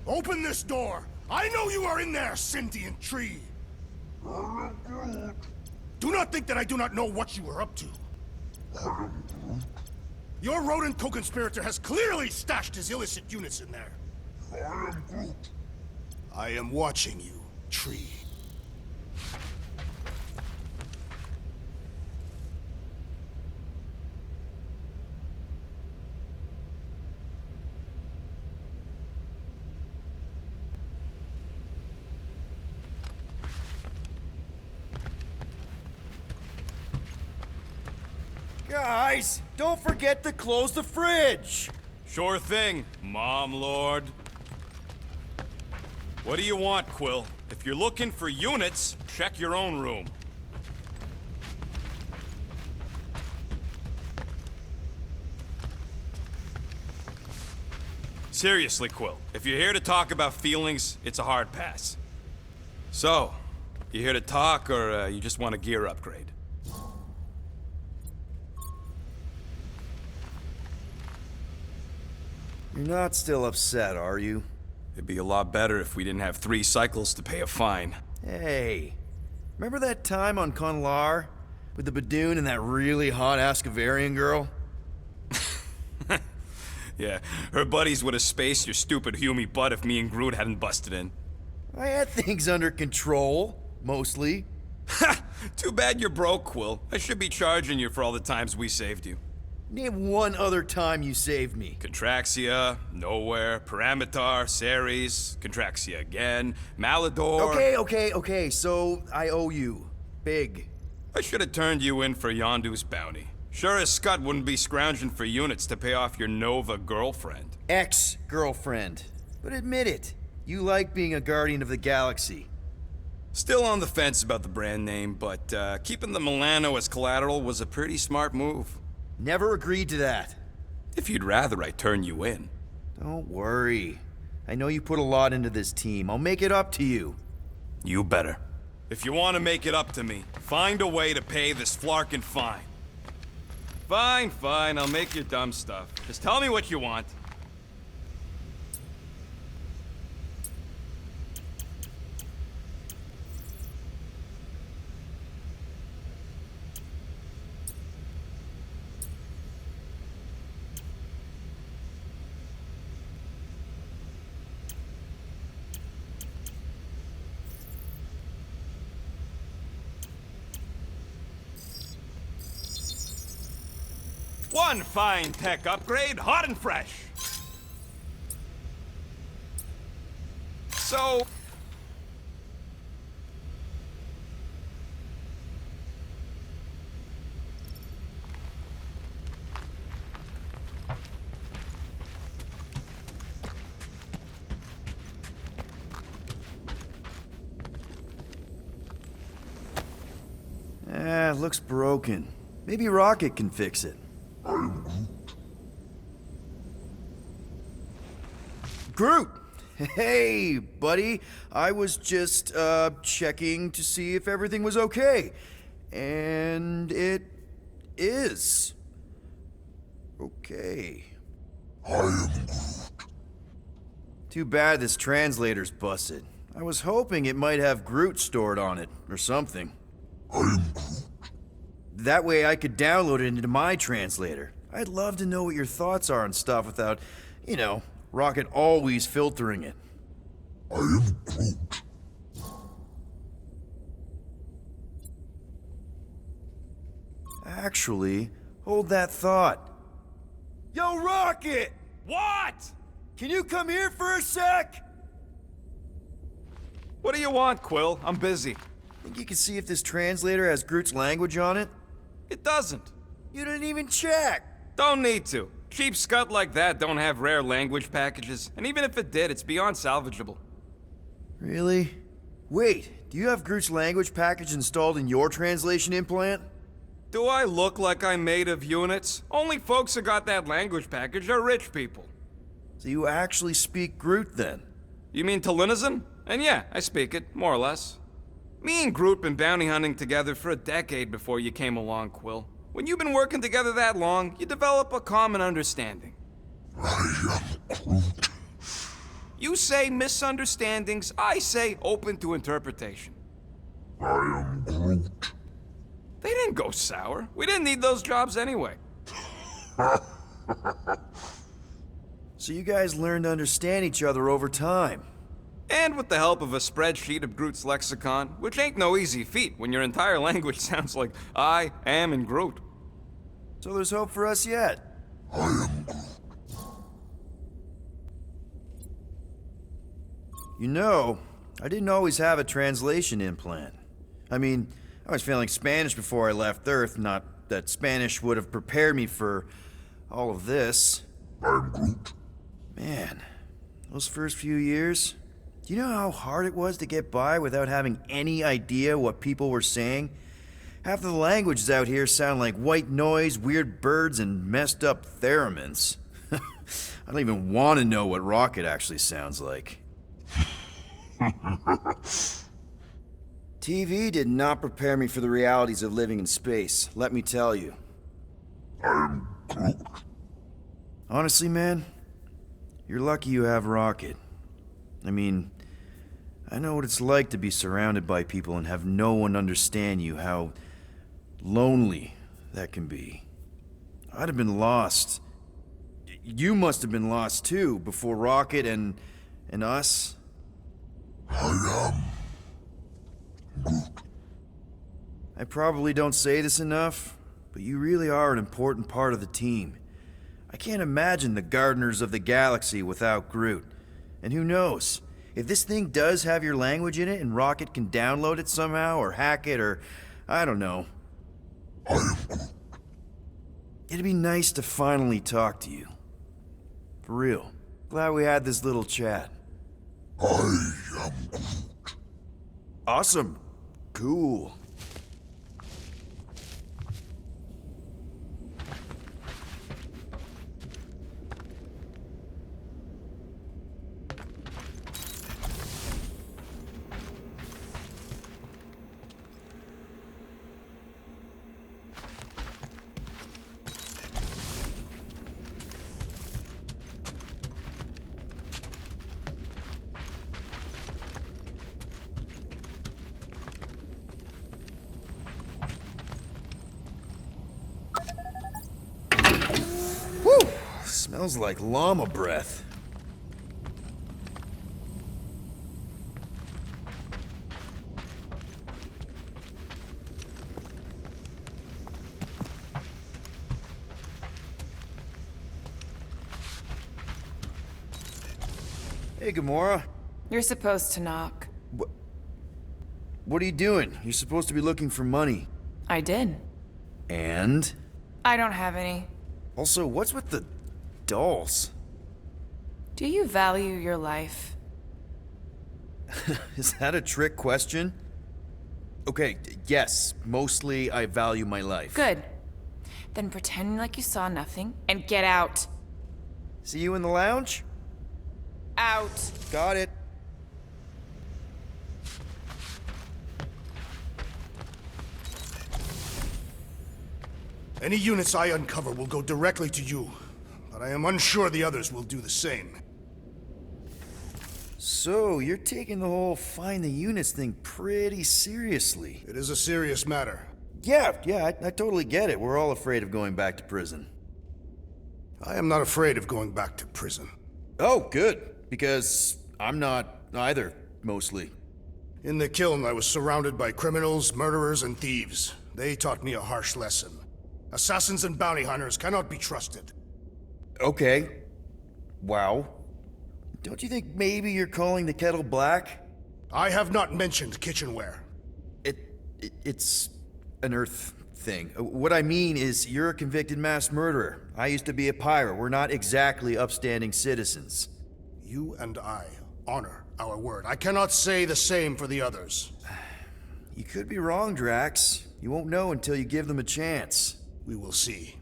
Open this door! I know you are in there, sentient tree! Do not think that I do not know what you are up to. Your rodent co-conspirator has clearly stashed his illicit units in there. I am watching you, tree. Guys, don't forget to close the fridge! Sure thing, Mom Lord. What do you want, Quill? If you're looking for units, check your own room. Seriously, Quill, if you're here to talk about feelings, it's a hard pass. So, you here to talk, or you just want a gear upgrade? You're not still upset, are you? It'd be a lot better if we didn't have 3 cycles to pay a fine. Hey, remember that time on Conlar? With the Badoon and that really hot Ascavarian girl? Yeah, her buddies would have spaced your stupid Humy butt if me and Groot hadn't busted in. I had things under control, mostly. Ha! Too bad you're broke, Quill. I should be charging you for all the times we saved you. Name one other time you saved me. Contraxia, Nowhere, Paramitar, Ceres, Contraxia again, Malador... Okay, so I owe you. Big. I should have turned you in for Yondu's bounty. Sure as Scott wouldn't be scrounging for units to pay off your Nova girlfriend. Ex-girlfriend. But admit it, you like being a Guardian of the Galaxy. Still on the fence about the brand name, but keeping the Milano as collateral was a pretty smart move. Never agreed to that. If you'd rather I turn you in. Don't worry. I know you put a lot into this team. I'll make it up to you. You better. If you want to make it up to me, find a way to pay this flarkin' fine. Fine, I'll make your dumb stuff. Just tell me what you want. One fine tech upgrade, hot and fresh. So... Looks broken. Maybe Rocket can fix it. Groot! Hey, buddy. I was just, checking to see if everything was okay. And it is. Okay. I am Groot. Too bad this translator's busted. I was hoping it might have Groot stored on it, or something. I am Groot. That way I could download it into my translator. I'd love to know what your thoughts are on stuff without, you know, Rocket always filtering it. I am Groot. Actually, hold that thought. Yo, Rocket! What? Can you come here for a sec? What do you want, Quill? I'm busy. Think you can see if this translator has Groot's language on it? It doesn't. You didn't even check! Don't need to. Cheap scut like that don't have rare language packages, and even if it did, it's beyond salvageable. Really? Wait, do you have Groot's language package installed in your translation implant? Do I look like I'm made of units? Only folks who got that language package are rich people. So you actually speak Groot then? You mean Talinisan? And yeah, I speak it, more or less. Me and Groot been bounty hunting together for a decade before you came along, Quill. When you've been working together that long, you develop a common understanding. I am Groot. You say misunderstandings, I say open to interpretation. I am Groot. They didn't go sour. We didn't need those jobs anyway. So you guys learned to understand each other over time. And with the help of a spreadsheet of Groot's lexicon, which ain't no easy feat when your entire language sounds like I am in Groot. So there's hope for us yet. I am Groot. You know, I didn't always have a translation implant. I mean, I was feeling Spanish before I left Earth, not that Spanish would have prepared me for all of this. I am Groot. Man, those first few years, do you know how hard it was to get by without having any idea what people were saying? Half of the languages out here sound like white noise, weird birds, and messed up theremins. I don't even want to know what Rocket actually sounds like. TV did not prepare me for the realities of living in space, let me tell you. I am Groot. Honestly, man, you're lucky you have Rocket. I mean, I know what it's like to be surrounded by people and have no one understand you, how lonely that can be. I'd have been lost. You must have been lost too, before Rocket and us. I am Groot. I probably don't say this enough, but you really are an important part of the team. I can't imagine the Gardeners of the Galaxy without Groot. And who knows, if this thing does have your language in it and Rocket can download it somehow or hack it or I don't know. I am Groot. It'd be nice to finally talk to you. For real. Glad we had this little chat. I am Groot. Awesome. Cool. Smells like llama breath. Hey, Gamora. You're supposed to knock. What are you doing? You're supposed to be looking for money. I did. And? I don't have any. Also, what's with the dolls? Do you value your life? Is that a trick question? Okay, yes, mostly I value my life. Good. Then pretend like you saw nothing and get out. See you in the lounge? Out. Got it. Any units I uncover will go directly to you, but I am unsure the others will do the same. So, you're taking the whole find the units thing pretty seriously. It is a serious matter. Yeah, I totally get it. We're all afraid of going back to prison. I am not afraid of going back to prison. Oh, good. Because I'm not either, mostly. In the kiln, I was surrounded by criminals, murderers, and thieves. They taught me a harsh lesson. Assassins and bounty hunters cannot be trusted. Okay. Wow. Don't you think maybe you're calling the kettle black? I have not mentioned kitchenware. It's an Earth thing. What I mean is, you're a convicted mass murderer. I used to be a pirate. We're not exactly upstanding citizens. You and I honor our word. I cannot say the same for the others. You could be wrong, Drax. You won't know until you give them a chance. We will see.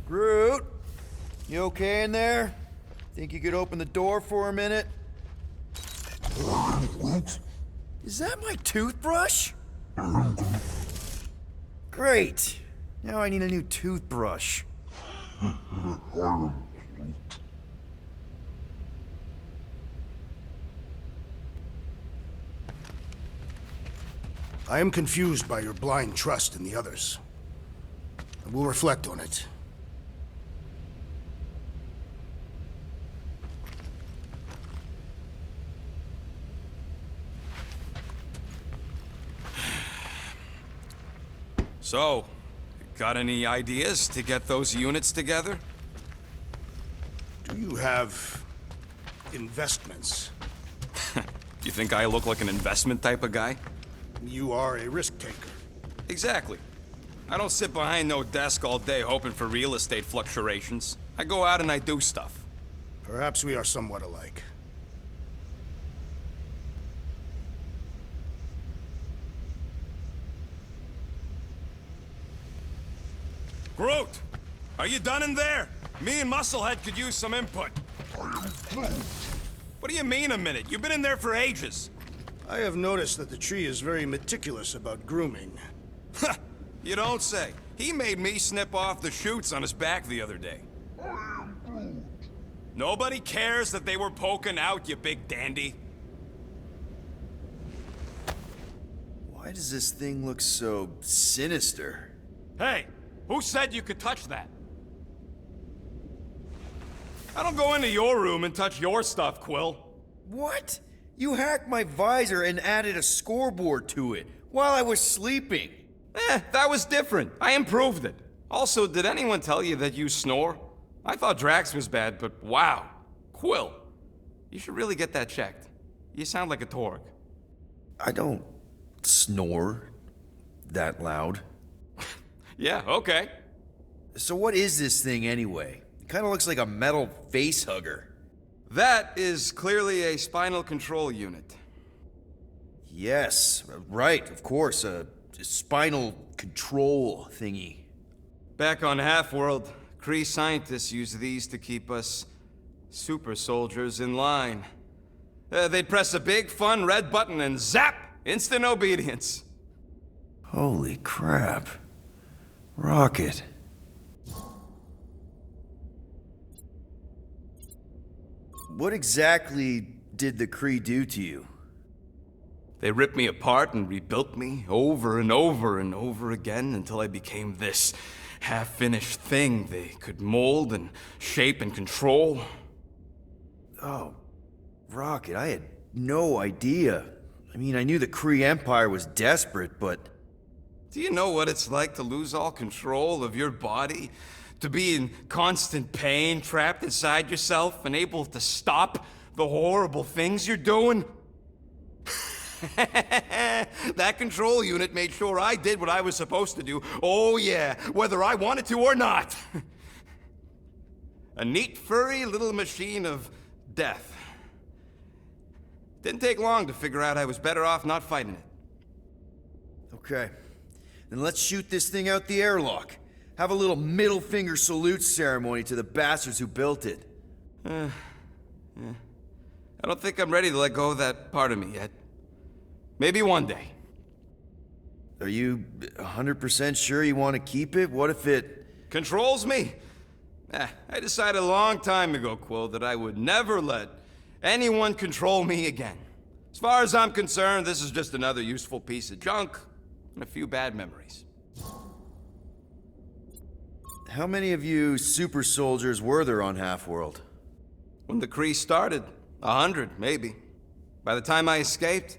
Groot, you okay in there? Think you could open the door for a minute? Is that my toothbrush? Great. Now I need a new toothbrush. I am confused by your blind trust in the others. I will reflect on it. So, got any ideas to get those units together? Do you have investments? You think I look like an investment type of guy? You are a risk taker. Exactly. I don't sit behind no desk all day hoping for real estate fluctuations. I go out and I do stuff. Perhaps we are somewhat alike. Groot! Are you done in there? Me and Musclehead could use some input. What do you mean a minute? You've been in there for ages. I have noticed that the tree is very meticulous about grooming. You don't say. He made me snip off the shoots on his back the other day. Nobody cares that they were poking out, you big dandy. Why does this thing look so sinister? Hey, who said you could touch that? I don't go into your room and touch your stuff, Quill. What? You hacked my visor and added a scoreboard to it while I was sleeping. That was different. I improved it. Also, did anyone tell you that you snore? I thought Drax was bad, but wow. Quill, you should really get that checked. You sound like a Torg. I don't snore that loud. Yeah, okay. So what is this thing anyway? It kind of looks like a metal face hugger. That is clearly a spinal control unit. Yes, right, of course, a spinal control thingy. Back on Half-World, Kree scientists use these to keep us super soldiers in line. They'd press a big, fun red button and zap! Instant obedience. Holy crap. Rocket. What exactly did the Kree do to you? They ripped me apart and rebuilt me over and over and over again until I became this half-finished thing they could mold and shape and control. Oh, Rocket, I had no idea. I mean, I knew the Kree Empire was desperate, but... Do you know what it's like to lose all control of your body? To be in constant pain, trapped inside yourself, unable to stop the horrible things you're doing? That control unit made sure I did what I was supposed to do. Oh yeah, whether I wanted to or not. A neat, furry little machine of death. Didn't take long to figure out I was better off not fighting it. Okay. Then let's shoot this thing out the airlock. Have a little middle finger salute ceremony to the bastards who built it. Yeah. I don't think I'm ready to let go of that part of me yet. Maybe one day. Are you 100% sure you want to keep it? What if it... Controls me? I decided a long time ago, Quill, that I would never let anyone control me again. As far as I'm concerned, this is just another useful piece of junk and a few bad memories. How many of you super soldiers were there on Half-World? When the Kree started, 100, maybe. By the time I escaped,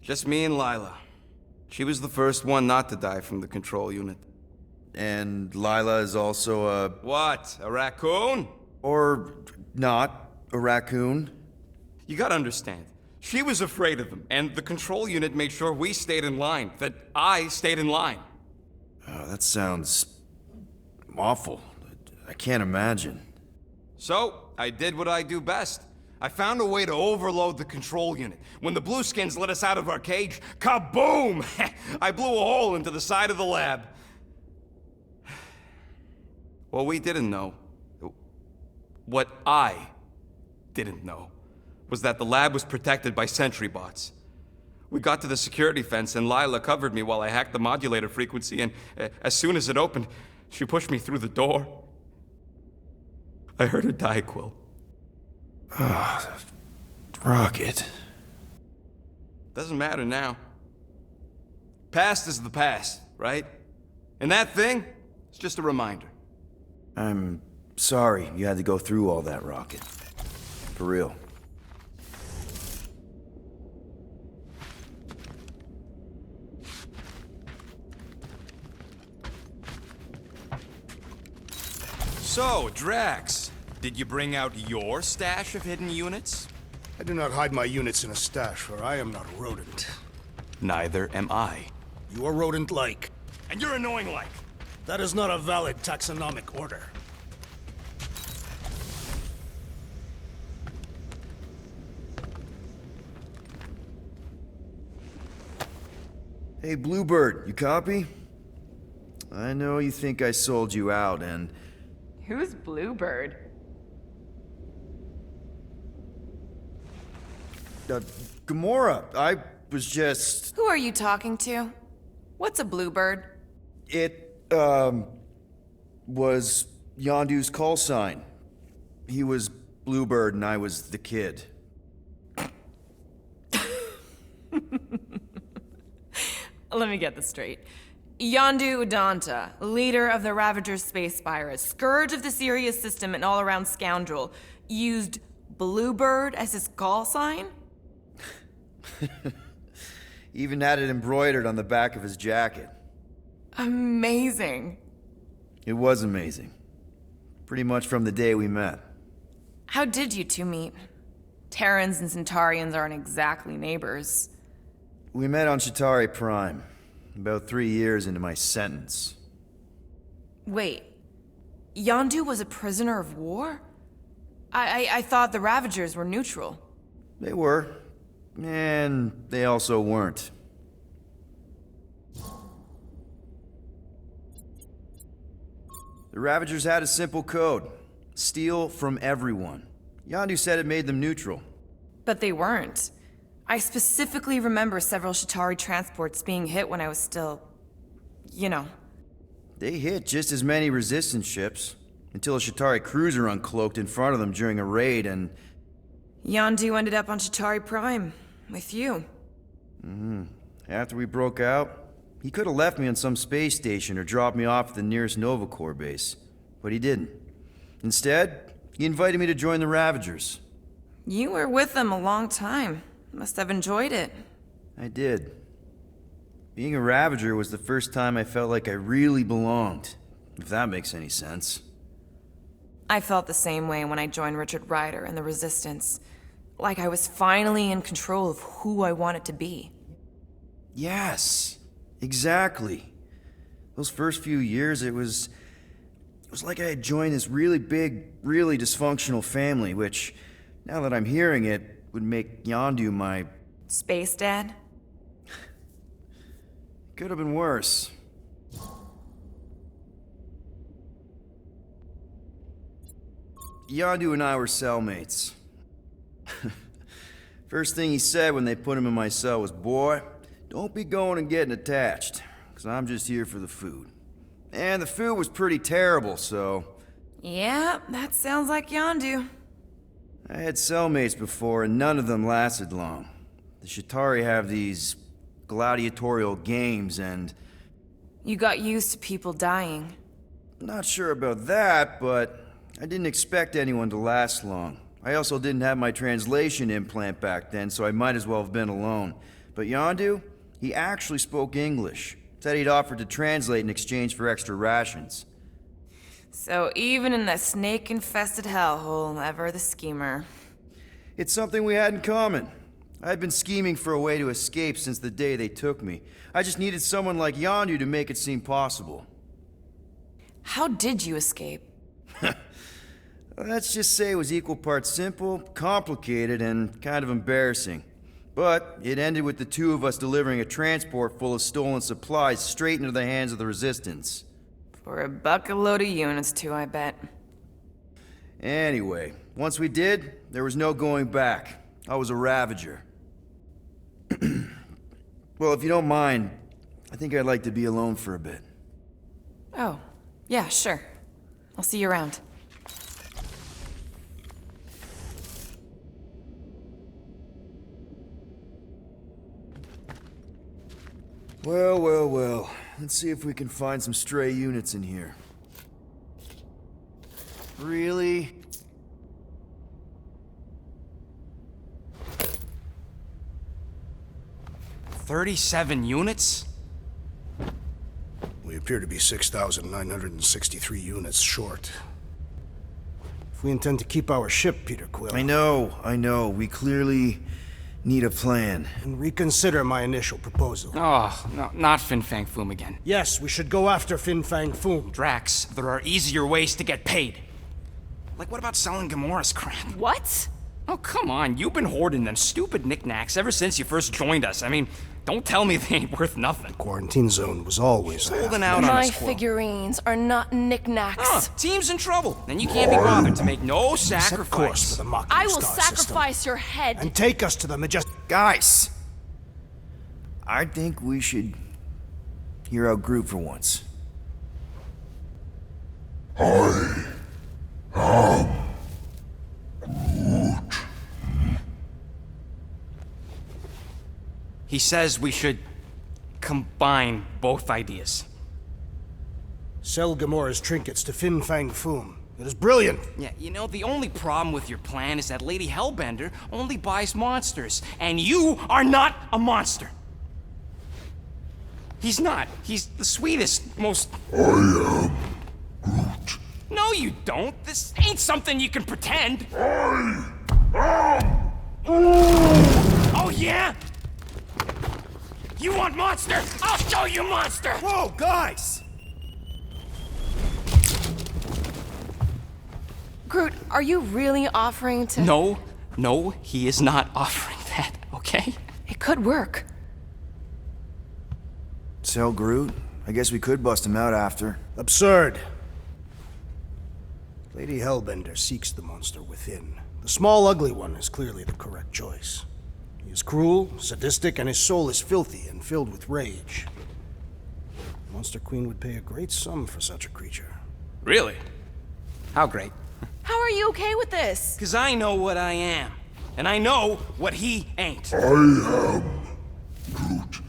just me and Lila. She was the first one not to die from the control unit. And Lila is also a... What, a raccoon? Or not, a raccoon? You gotta understand, she was afraid of them, and the control unit made sure we stayed in line, that I stayed in line. Oh, that sounds... awful. I can't imagine. So, I did what I do best. I found a way to overload the control unit. When the Blueskins let us out of our cage, kaboom! I blew a hole into the side of the lab. What we didn't know, what I didn't know was that the lab was protected by sentry bots. We got to the security fence and Lila covered me while I hacked the modulator frequency, and as soon as it opened, she pushed me through the door. I heard her die, Quill. Rocket. Doesn't matter now. Past is the past, right? And that thing, it's just a reminder. I'm sorry you had to go through all that, Rocket. For real. So, Drax, did you bring out your stash of hidden units? I do not hide my units in a stash, for I am not a rodent. Neither am I. You are rodent-like. And you're annoying like. That is not a valid taxonomic order. Hey, Bluebird, you copy? I know you think I sold you out, and... Who's Bluebird? Gamora, I was just... Who are you talking to? What's a Bluebird? It, was Yondu's call sign. He was Bluebird and I was the kid. Let me get this straight. Yondu Udanta, leader of the Ravager's space virus, scourge of the Sirius system and all-around scoundrel, used Bluebird as his call sign? Even had it embroidered on the back of his jacket. Amazing. It was amazing. Pretty much from the day we met. How did you two meet? Terrans and Centaurians aren't exactly neighbors. We met on Chitauri Prime, about 3 years into my sentence. Wait, Yondu was a prisoner of war? I thought the Ravagers were neutral. They were, and they also weren't. The Ravagers had a simple code: steal from everyone. Yondu said it made them neutral. But they weren't. I specifically remember several Chitauri transports being hit when I was still... you know. They hit just as many resistance ships, until a Chitauri cruiser uncloaked in front of them during a raid, and... Yondu ended up on Chitauri Prime, with you. After we broke out, he could have left me on some space station or dropped me off at the nearest Nova Corps base. But he didn't. Instead, he invited me to join the Ravagers. You were with them a long time. Must have enjoyed it. I did. Being a Ravager was the first time I felt like I really belonged, if that makes any sense. I felt the same way when I joined Richard Rider and the Resistance. Like I was finally in control of who I wanted to be. Yes, exactly. Those first few years, it was like I had joined this really big, really dysfunctional family, which, now that I'm hearing it, would make Yondu my... Space Dad? Could have been worse. Yondu and I were cellmates. First thing he said when they put him in my cell was, "Boy, don't be going and getting attached, because I'm just here for the food." And the food was pretty terrible, so... Yeah, that sounds like Yondu. I had cellmates before, and none of them lasted long. The Chitauri have these gladiatorial games, and... You got used to people dying. Not sure about that, but I didn't expect anyone to last long. I also didn't have my translation implant back then, so I might as well have been alone. But Yondu, he actually spoke English. Said he'd offered to translate in exchange for extra rations. So even in that snake-infested hellhole, ever the schemer. It's something we had in common. I'd been scheming for a way to escape since the day they took me. I just needed someone like Yondu to make it seem possible. How did you escape? Let's just say it was equal parts simple, complicated, and kind of embarrassing. But it ended with the two of us delivering a transport full of stolen supplies straight into the hands of the Resistance. For a bucket load of units too, I bet. Anyway, once we did, there was no going back. I was a Ravager. Well, if you don't mind, I think I'd like to be alone for a bit. Oh, yeah, sure. I'll see you around. Well, well, well. Let's see if we can find some stray units in here. Really? $37 units? We appear to be 6,963 units short. If we intend to keep our ship, Peter Quill, I know. We clearly need a plan. and reconsider my initial proposal. Oh, no, not Fin Fang Foom again. Yes, we should go after Fin Fang Foom. Drax, there are easier ways to get paid. Like, what about selling Gamora's crap? What? Oh, come on, you've been hoarding them stupid knickknacks ever since you first joined us. I mean, don't tell me they ain't worth nothing. Quarantine zone was always a Holding half- out on My us, Quill. figurines are not knickknacks. Team's in trouble, and you can't be bothered to make no Set course for sacrifice. the Mocking I will Star system, sacrifice your head. and take us to the majestic. Guys! I think we should hear out Groot for once. He says we should combine both ideas. Sell Gamora's trinkets to Fin Fang Foom. It is brilliant. Yeah, you know, the only problem with your plan is that Lady Hellbender only buys monsters, and you are not a monster. He's not. He's the sweetest, most... I am Groot. No, you don't. This ain't something you can pretend. Oh, yeah? You want monster? I'll show you monster! Whoa, guys! Groot, are you really offering to... No, he is not offering that, okay? It could work. Sell Groot? I guess we could bust him out after. Absurd. Lady Hellbender seeks the monster within. The small, ugly one is clearly the correct choice. He is cruel, sadistic, and his soul is filthy and filled with rage. Monster Queen would pay a great sum for such a creature. Really? How great? How are you okay with this? Because I know what I am, and I know what he ain't. I am Groot.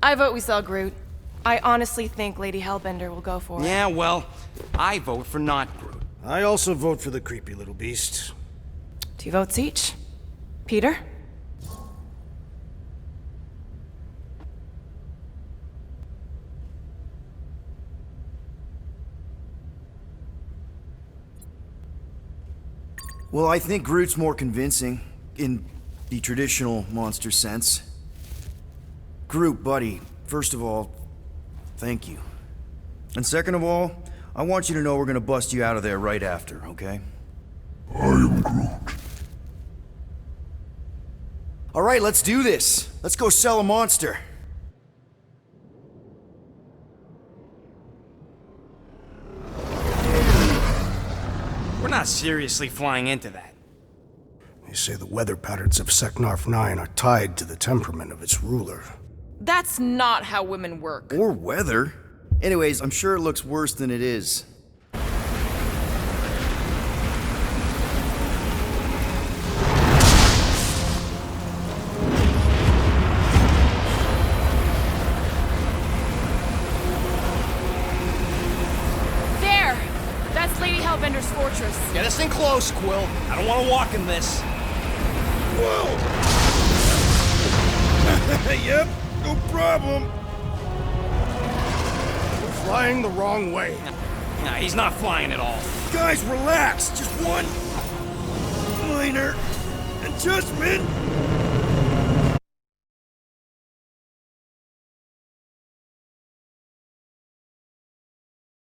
I vote we sell Groot. I honestly think Lady Hellbender will go for it. Yeah, well, I vote for not Groot. I also vote for the creepy little beast. 2 votes each. Peter? Well, I think Groot's more convincing, in the traditional monster sense. Groot, buddy, first of all, thank you. And second of all, I want you to know we're gonna bust you out of there right after, okay? I am Groot. Alright, let's do this. Let's go sell a monster. We're not seriously flying into that. They say the weather patterns of Seknarf 9 are tied to the temperament of its ruler. That's not how women work. Or weather. Anyways, I'm sure it looks worse than it is. There! That's Lady Hellbender's fortress. Get us in close, Quill. I don't want to walk in this. Yep, no problem. We're flying the wrong way. Nah, he's not flying at all. Guys, relax. Just one minor adjustment.